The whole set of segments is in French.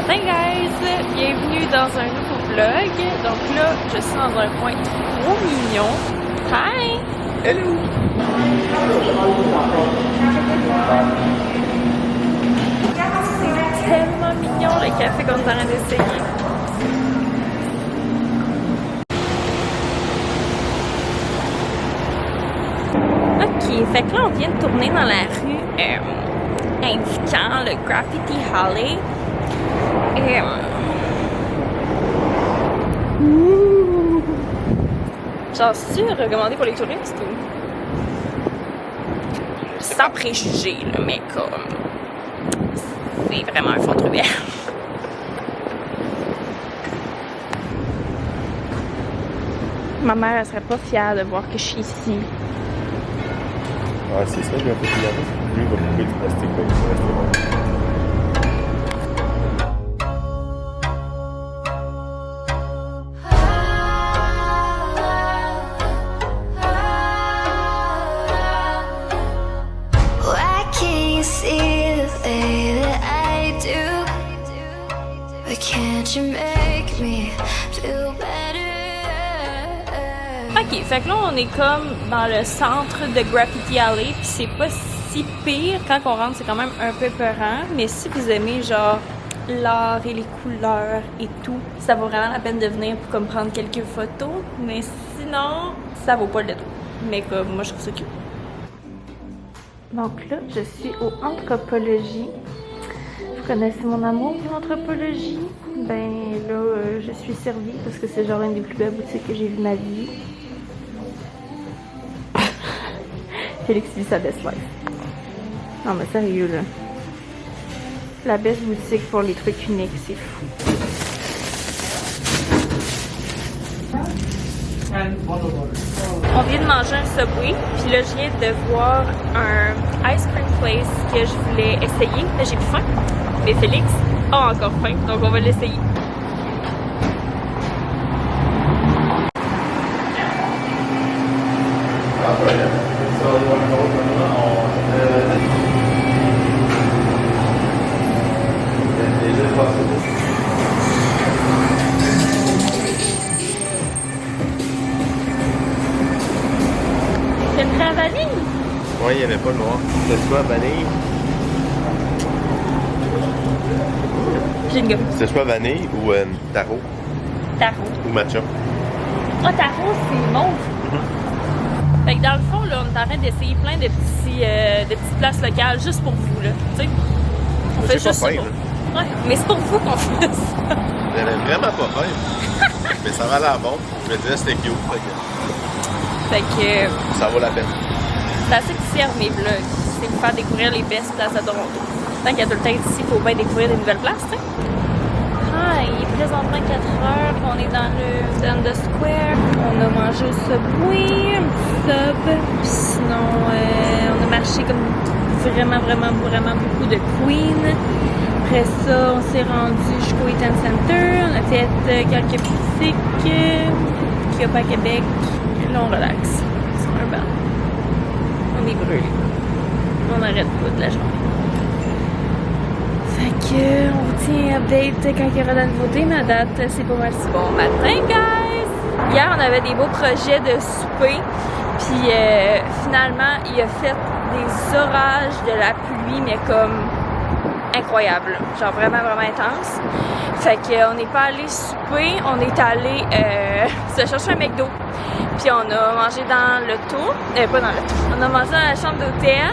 matin guys, bienvenue dans un nouveau vlog. Donc là, je suis dans un coin trop mignon. Hi! Hello! C'est tellement mignon le café qu'on est en train d'essayer. Ok, fait que là on vient de tourner dans la rue indiquant le Graffiti Alley. Genre, c'est recommandé pour les touristes ou? Sans préjugés, là, mais comme. C'est vraiment un fond de ruelle. Ma mère, elle serait pas fière de voir que je suis ici. Ah, c'est ça, je vais un peu regarder. Lui, il va couper du plastique, là, il va rester bon. Ok, fait que là on est comme dans le centre de Graffiti Alley, puis c'est pas si pire. Quand on rentre, c'est quand même un peu peurant, mais si vous aimez genre l'art et les couleurs et tout, ça vaut vraiment la peine de venir pour comme prendre quelques photos, mais sinon, ça vaut pas le détour. Mais comme moi je trouve ça cute. Donc là, je suis au Anthropologie. Vous connaissez mon amour pour l'anthropologie? Ben là, je suis servie parce que c'est genre une des plus belles boutiques que j'ai vues de ma vie. Félix vit sa best life. Non mais sérieux là. La best boutique pour les trucs uniques, c'est fou. On vient de manger un Subway, puis là je viens de voir un ice cream place que je voulais essayer. Là j'ai plus faim, mais Félix a encore faim, donc on va l'essayer. C'est une vraie vanille? Ouais, il n'y avait pas de noir. C'était soit vanille. J'ai une gomme. C'était soit vanille ou taro. Taro. Ou matcha. Ah, taro, c'est mauve. Fait que dans le fond, là, on est en train d'essayer plein de petites places locales juste pour vous, là. Tu sais, on fait juste ça. Ouais, mais c'est pour vous qu'on fait ça. J'avais vraiment pas faim. Mais ça va l'air bon. Je me disais c'était cute. Fait que ça vaut la peine. c'est assez qui servent mes vlogs. C'est de faire découvrir les best places à Toronto. Tant qu'il y a tout le temps ici, il faut bien découvrir des nouvelles places, tu sais. Ah, il est présentement 4 heures, on est dans the Square. On a mangé au Subway, un petit sub. Puis sinon, on a marché comme vraiment beaucoup de Queen. Après ça, on s'est rendu jusqu'au Eaton Center. On a fait quelques boutiques qu'il y a pas à Québec. Là, on relaxe. C'est un bain. On est brûlé. On n'arrête pas de la journée. Fait que, on vous tient update quand il y aura de la nouveauté, mais à date, c'est pas mal si bon matin, guys! Hier, on avait des beaux projets de souper, puis finalement, il a fait des orages, de la pluie, mais comme incroyable, genre vraiment intense. Fait qu'on n'est pas allé souper, on est allé se chercher un McDo. Puis on a mangé dans l'auto, pas dans l'auto, on a mangé dans la chambre d'hôtel.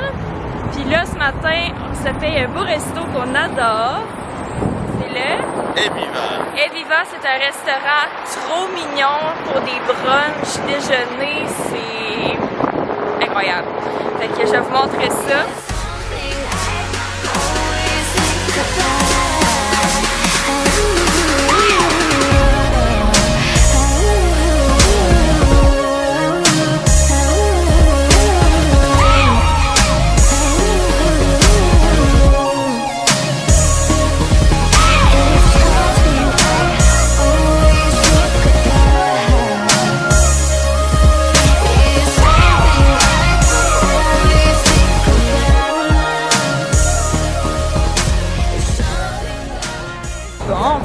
Puis là, ce matin, on se fait un beau resto qu'on adore. C'est le Eviva, c'est un restaurant trop mignon pour des brunchs, déjeuner, c'est incroyable. Fait que je vais vous montrer ça.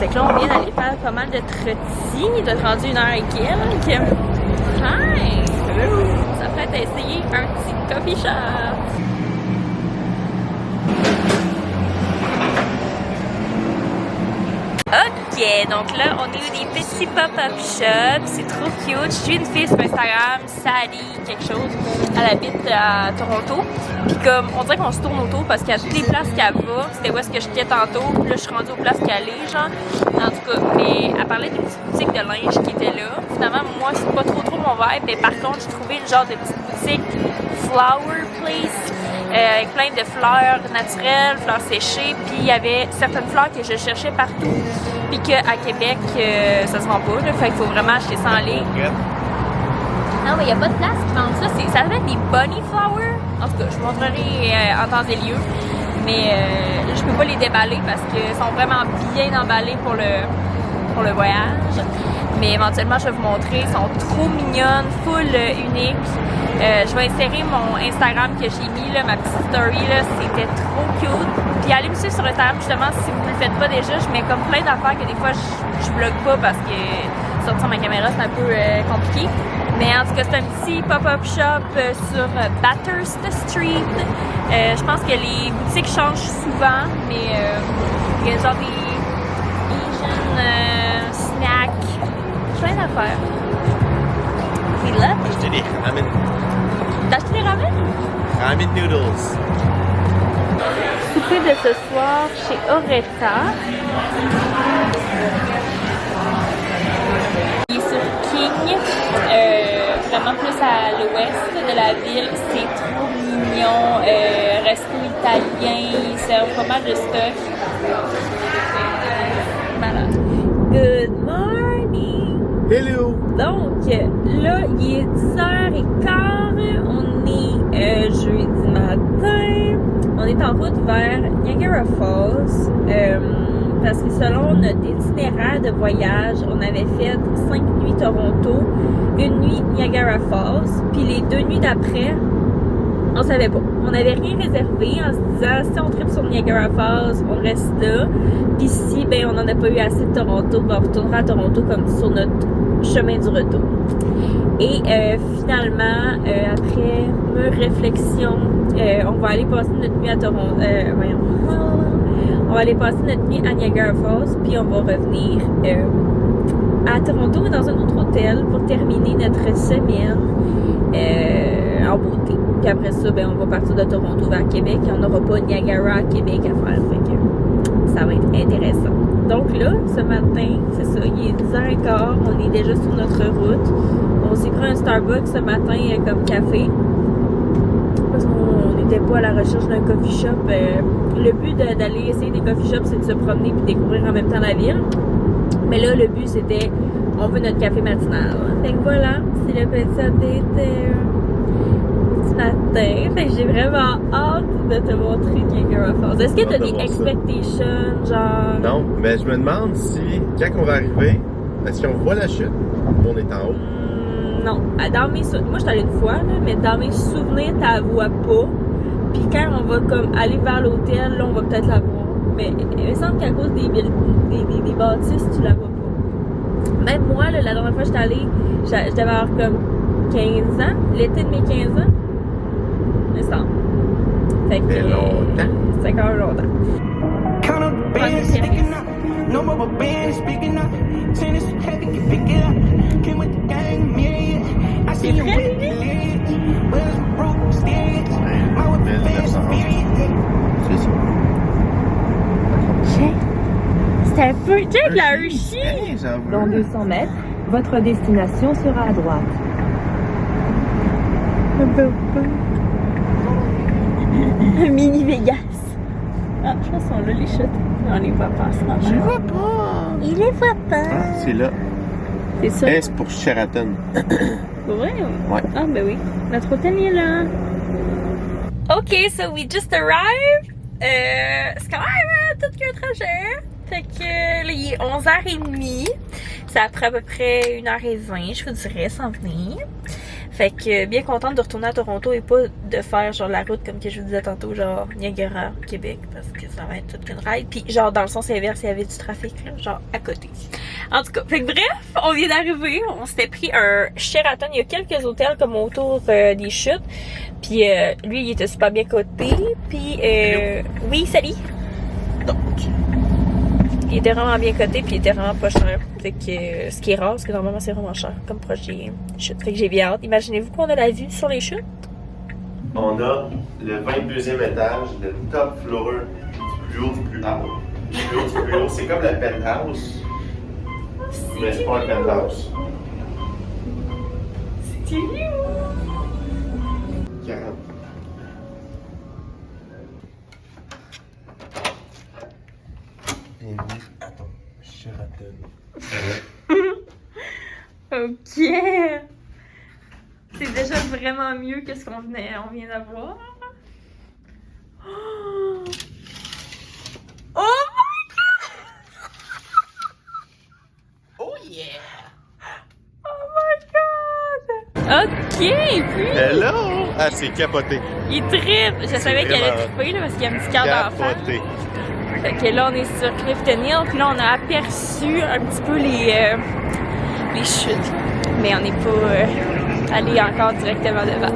Fait que là, on vient d'aller faire pas mal de trottis. Il doit être rendu 1h et quelques. Hi! Hello! Ça fait d'essayer un petit coffee shop. Ok, donc là, on est au des petits pop-up shops. C'est trop cute. Je suis une fille sur Instagram, Sally, quelque chose. Elle habite à Toronto. Puis comme, on dirait qu'on se tourne autour parce qu'à toutes les places qu'elle va, c'était où est-ce que j'étais tantôt. Puis là, je suis rendue aux places qu'elle est, genre. En tout cas, mais elle parlait d'une petite boutique de linge qui était là. Finalement, moi, c'est pas trop mon vibe. Mais par contre, j'ai trouvé une genre de petite boutique flower place. Avec plein de fleurs naturelles, fleurs séchées, puis il y avait certaines fleurs que je cherchais partout, puis qu'à Québec, ça se vend pas, là, fait qu'il faut vraiment acheter ça en ligne. Non, mais il n'y a pas de place qui vendent ça, ça s'appelle des bunny flowers. En tout cas, je vous montrerai en temps et lieu, mais je peux pas les déballer parce qu'ils sont vraiment bien emballés pour le voyage. Mais éventuellement, je vais vous montrer. Ils sont trop mignonnes, full uniques. Je vais insérer mon Instagram que j'ai mis, là, ma petite story. C'était trop cute. Puis allez me suivre sur Instagram, justement, si vous ne le faites pas déjà. Je mets comme plein d'affaires que des fois, je vlog pas parce que sortir ma caméra, c'est un peu compliqué. Mais en tout cas, c'est un petit pop-up shop sur Bathurst Street. Je pense que les boutiques changent souvent, mais il y a genre des Asian snacks. Plein d'affaires. We love it. Acheter des ramen. T'as acheté des ramen? Ramen noodles. Souper de ce soir chez Oretta. Il est sur King, vraiment plus à l'ouest de la ville. C'est trop mignon. Resto italien, ils servent pas mal de stuff. Malade. Good morning! Hello! Donc, là, il est 10h15, on est jeudi matin, on est en route vers Niagara Falls, parce que selon notre itinéraire de voyage, on avait fait 5 nuits Toronto, une nuit Niagara Falls, puis les 2 nuits d'après, on savait pas. On n'avait rien réservé en se disant si on tripe sur Niagara Falls, on reste là. Puis si ben on n'en a pas eu assez de Toronto, ben on retournera à Toronto comme sur notre chemin du retour. Et finalement, après une réflexion, on va aller passer notre nuit à Toronto. On va aller passer notre nuit à Niagara Falls, puis on va revenir à Toronto, mais dans un autre hôtel pour terminer notre semaine en beauté. Puis après ça, ben, on va partir de Toronto vers Québec. Et on n'aura pas Niagara à Québec à faire. Fait que ça va être intéressant. Donc là, ce matin, c'est ça, il est 10h15. On est déjà sur notre route. On s'est pris un Starbucks ce matin comme café. Parce qu'on n'était pas à la recherche d'un coffee shop. Le but d'aller essayer des coffee shops, c'est de se promener et découvrir en même temps la ville. Mais là, le but, c'était on veut notre café matinal. Fait que voilà, c'est le petit update du matin. Fait que j'ai vraiment hâte de te montrer Niagara Falls. Est-ce que tu as des expectations, genre... Non, mais je me demande si, quand on va arriver, est-ce qu'on voit la chute ou on est en haut? Non. Dans mes moi, je suis allée une fois, là, mais dans mes souvenirs, tu la vois pas. Puis quand on va comme aller vers l'hôtel, là, on va peut-être la voir. Mais il me semble qu'à cause des bâtisses, tu la vois pas. Même moi, là, la dernière fois que j'étais allée, je devais avoir comme 15 ans, l'été de mes 15 ans. Il me semble. Fait que. C'est longtemps. C'est quand même longtemps. Count up the bands, sticking up. No more bands, speaking up. Tennis heavy, can pick it up. Came with the gang, myriad. I see you with the lyrics. Where's my broke steers? My whip fast, myriad. C'est ça. C'était un peu. Tu sais, de la Hershey! Hey, j'avoue. Dans 200 mètres, votre destination sera à droite. Un mini Vegas. Ah, je pense qu'on a les chutes. On les voit pas en ce moment. Je vois pas. Il les voit pas. Ah, c'est là. C'est ça. S pour Sheraton. Pour vrai? Ouais. Ah, ben oui. Notre hôtel il est là. OK, so we just arrived. C'est quand même tout qu'un trajet. Fait que là, il est 11h30. Ça prend à peu près 1h20, je vous dirais, sans venir. Fait que bien contente de retourner à Toronto et pas de faire genre la route comme que je vous disais tantôt, genre Niagara, Québec, parce que ça va être toute une ride. Puis genre dans le sens inverse, il y avait du trafic là, genre à côté. En tout cas, fait que bref, on vient d'arriver, on s'était pris un Sheraton. Il y a quelques hôtels comme autour des chutes. Puis lui, il était super bien coté. Puis oui, salut. Donc, il était vraiment bien coté, puis il était vraiment pas cher. Fait que, ce qui est rare, parce que normalement c'est vraiment cher, comme proche des chutes. Fait que j'ai bien hâte. Imaginez-vous qu'on a la vue sur les chutes? On a le 22e étage, le top floor du plus haut du plus haut. Du plus haut du plus haut. C'est comme la penthouse. Mais c'est pas un penthouse. C'est où? 40. Bienvenue à ton Sheraton. Ok. C'est déjà vraiment mieux que ce qu'on vient d'avoir. Oh, oh my god! Oh yeah! Oh my god! Ok, puis Hello! Ah, c'est capoté. il trippe. Je savais qu'il allait vraiment tripper là, parce qu'il y a un petit cœur d'enfant. Capoté. Fait que là, on est sur Clifton Hill, puis là, on a aperçu un petit peu les chutes. Mais on n'est pas allé encore directement devant.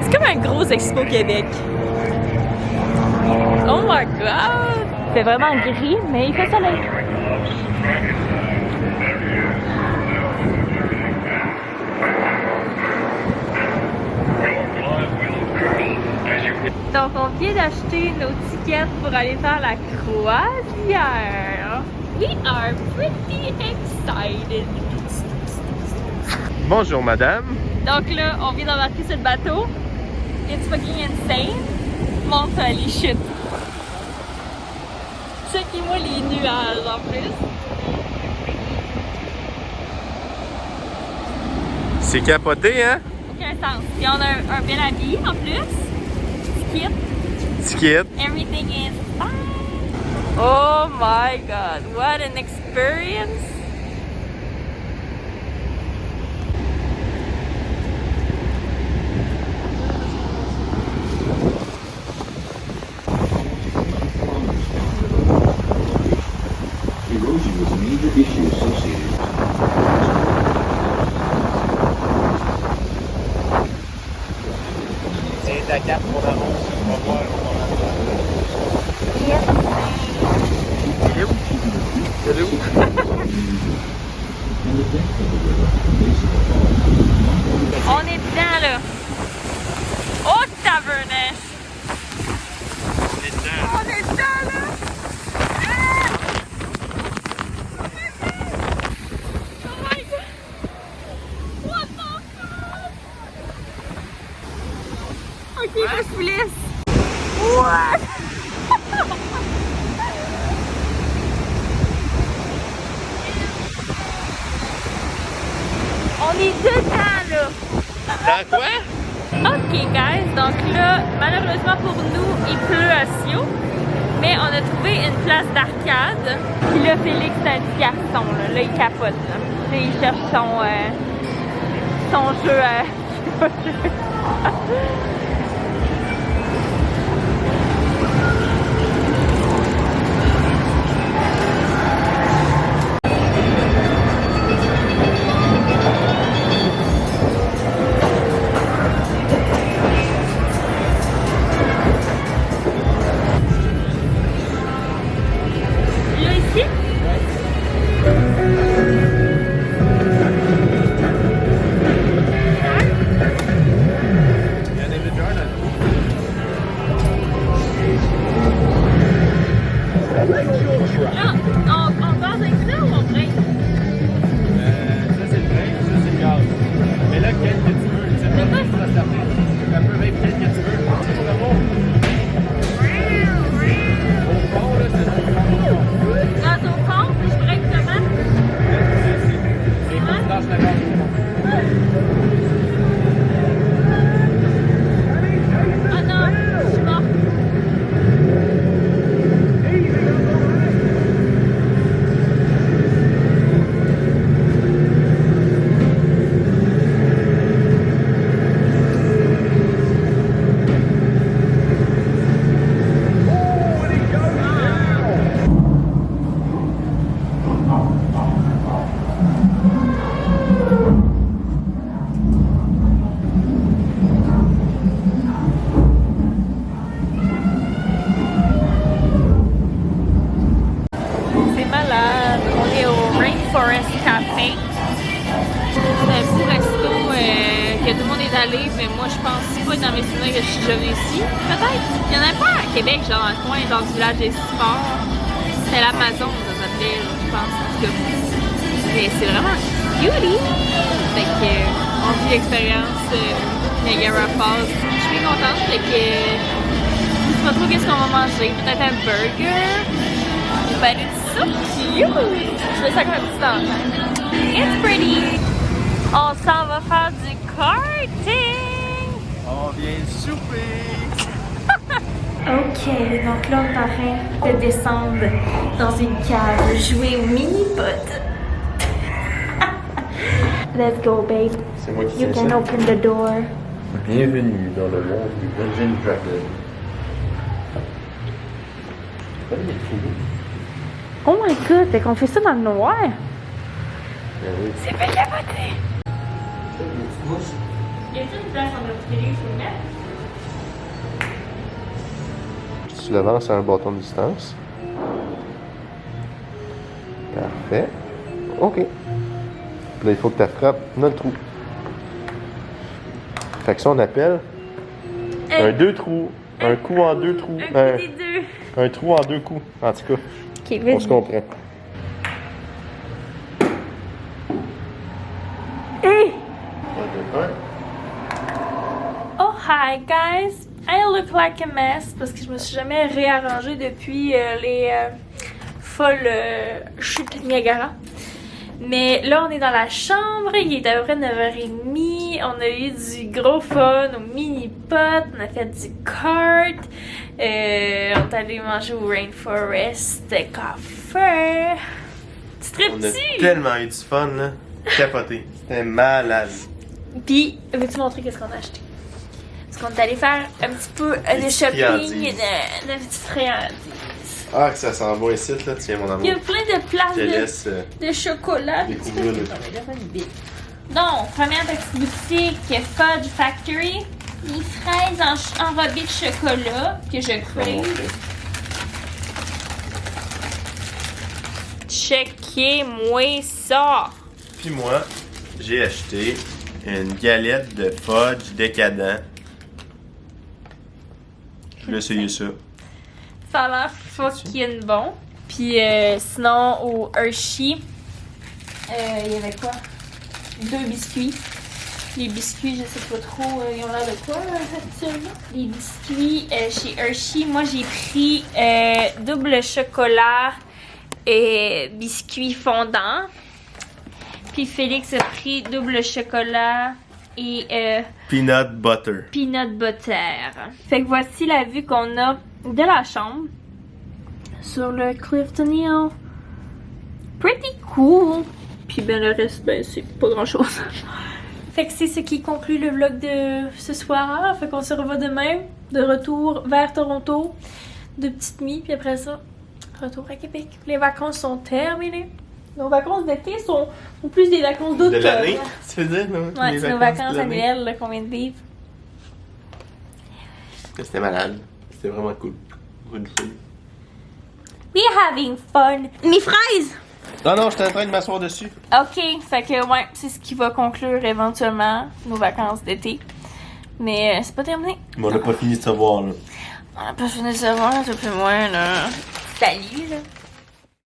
C'est comme un gros Expo Québec. Oh my god! Il fait vraiment gris, mais il fait soleil. Donc, on vient d'acheter nos tickets pour aller faire la croisière. We are pretty excited. Bonjour, madame. Donc là, on vient d'embarquer sur le bateau. It's fucking insane. Monte les chutes. Checkez-moi les nuages en plus. C'est capoté, hein? Aucun sens. Puis on a un bel habit en plus. Petit kit. Ticket. Everything is fine. Oh my god, what an experience. Erosion was a major issue associated with C'est ta carte pour la rose. On va voir. Elle est où? Elle est où? On est dedans là. Oh tabernacle. On est dedans. On est dedans là. Oh my god. What the fuck? Ok, je vous laisse. What? On est dedans là. Dans quoi? Ok guys, donc là, malheureusement pour nous, il pleut à Sio, mais on a trouvé une place d'arcade. Puis là, Félix, c'est un petit garçon, là, il capote. Là, il cherche son jeu à... Là, ici? Il y a David Jordan. Là, on passe avec ça ou on break? Ça, c'est le break, ça, c'est le gaz. Mais là, quel que tu veux? Tu sais pas si tu vas starter. Un peu même quel que tu veux. C'est pour le bon. Au fond, là, c'est dans le fond. Gaz au fond, puis je break comment? Et quand tu lâches la gaz au fond. Ah non, je suis morte. allée, mais moi je pense pas dans mes souvenirs que je suis déjà venue ici. Peut-être. Il y en a pas à Québec, genre dans le coin, dans le village des sports. C'est l'Amazon, ça s'appelait, je pense. En tout cas. Mais c'est vraiment cutie! Fait que on vit l'expérience Niagara Falls. Je suis bien contente, fait que je sais pas trop qu'est-ce qu'on va manger. Peut-être un burger. Ben it's so cute! Je fais ça comme un petit enfant. It's pretty! On s'en va faire du karting! On vient souper! Ok, donc là on est en train de descendre dans une cave, jouer au mini-pot. Let's go, babe. C'est moi qui You can open the door. Bienvenue dans le monde du Virgin Dragon. Oh my god, fait qu'on fait ça dans le noir. Ben oui. C'est bien capoté. Y a-t-il une place en obscurité sur le net? Tu l'avances à un bâton de distance. Parfait. OK. Puis là, il faut que tu frappes dans le trou. Fait que ça, on appelle un deux trous. Un coup en deux trous. Un coup des deux. Un trou en deux coups. En tout cas, Ok, on se comprend. Hey! Un. Oh hi guys! I look like a mess parce que je me suis jamais réarrangée depuis les folles chutes Niagara. Mais là, on est dans la chambre, il est à peu près 9h30. On a eu du gros fun au mini-pot, on a fait du kart. On est allé manger au Rainforest Café. Tu On a tripes-tu? tellement eu du fun, là. Capoté. C'était malade. Puis, veux-tu montrer qu'est-ce qu'on a acheté? Parce qu'on est allé faire un petit peu de petites shopping, friandises. de petites friandises. Ah, que ça s'en va ici, là. Tiens, mon amour. Il y a plein de Je te places laisse. de chocolat. découvrir le- Donc, première petite boutique, Fudge Factory. Les fraises enrobées de chocolat que je crave. Checkez-moi ça! Puis moi, j'ai acheté une galette de fudge décadent. Je vais essayer ça. Ça a l'air fucking bon. Puis sinon, au Hershey, il y avait quoi? 2 biscuits. Les biscuits, je sais pas trop, ils ont l'air de quoi actuellement? Les biscuits chez Hershey, moi j'ai pris double chocolat et biscuits fondants. Puis Félix a pris double chocolat et Peanut butter. peanut butter. Fait que voici la vue qu'on a de la chambre sur le Clifton Hill. Pretty cool. Puis ben le reste, ben c'est pas grand chose. Fait que c'est ce qui conclut le vlog de ce soir. Fait qu'on se revoit demain, de retour vers Toronto, de petite nuit, puis après ça, retour à Québec. Les vacances sont terminées. Nos vacances d'été sont ou plus des vacances d'automne. De l'année, tu veux dire? Non? Ouais, Les c'est nos vacances de l'année. annuelles là, qu'on vient de vivre. C'était malade. C'était vraiment cool. Une fille. We're having fun. Mes fraises! Non, non, j'étais en train de m'asseoir dessus. Ok, fait que ouais, c'est ce qui va conclure éventuellement nos vacances d'été. Mais c'est pas terminé. Mais on n'a pas fini de savoir, là. On a pas fini de savoir, un peu moins là. Salut là.